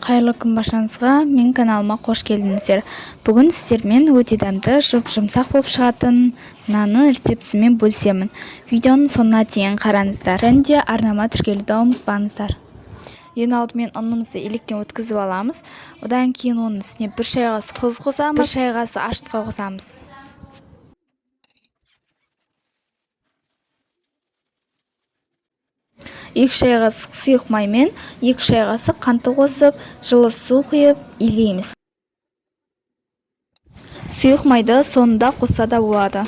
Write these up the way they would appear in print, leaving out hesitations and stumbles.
Қайырлы күн баршаңызға, мен каналыма қош келдіңіздер. Бүгін сіздермен өте дәмді, жұмсақ болып шығатын нанның рецептісімен бөлісемін. Видеоның соңына дейін қараңыздар. Және де арнама тіркелуді ұмытпаңыздар. Ең алдымен ұнымызды електен өткізіп аламыз. Одан кейін оның үстіне 1 шай қасық тұз қосамыз, 1 шай қасық ашытқы қосамыз. 2 шай қасық сұйық май мен 2 шай қасық қантты қосып, жылы су құйып илейміз. Сұйық майды соңында қосса да болады.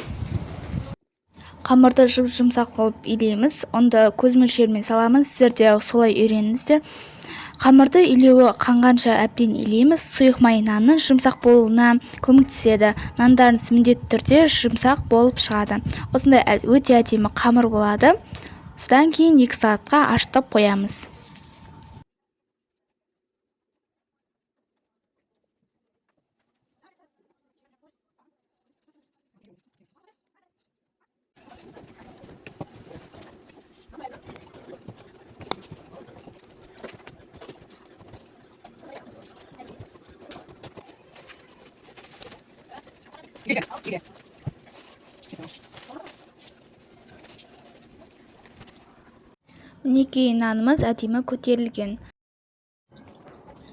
Қамырды жұмсақ қылып илейміз. Онда көз мөлшерімен саламыз. Сіздер де солай үйреніңіздер. Қамырды илеуі қанғанша әбден илейміз. Сұйық май нанның жұмсақ болуына көмектеседі. Нандарыңыз міндетті түрде жұмсақ болып шығады. Осындай өте әдемі қамыр болады. Содан кейін 2 сағатқа ашытып қоямыз. Мінекей нанымыз әдемі көтерілген.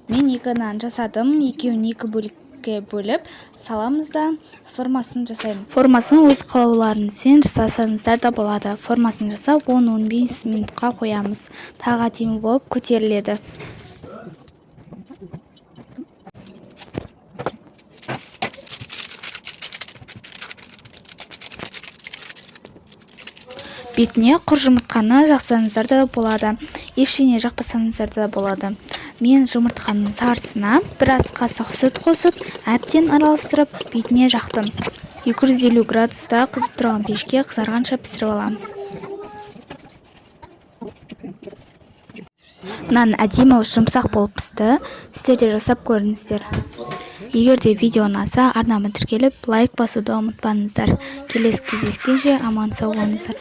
Мен 2 нан жасадым. Екеуін 2 бөлікке бөліп саламыз да формасын жасаймыз. Формасын өз қалауларыңызбен жасасаңыздар да болады. Формасын жасап 10-15 минутқа қоямыз. Тағы әдемі болып көтеріледі. Бетіне құр жұмыртқаны жақсаңыздар да болады. Ештеңе жақпасаңыздар да болады. Мен жұмыртқаның сарысына біраз қасық сүт қосып, әбден араластырып, бетіне жақтым. 250 градуста қызып тұрған пешке қызарғанша пісіріп аламыз. Нан әдемі жұмсақ болып пісті. Сіздер де жасап көріңіздер. Егер де видео ұнаса, арнама тіркеліп, лайк басуды ұмытпаңыздар. Келесі кездескенше аман сау болыңыздар.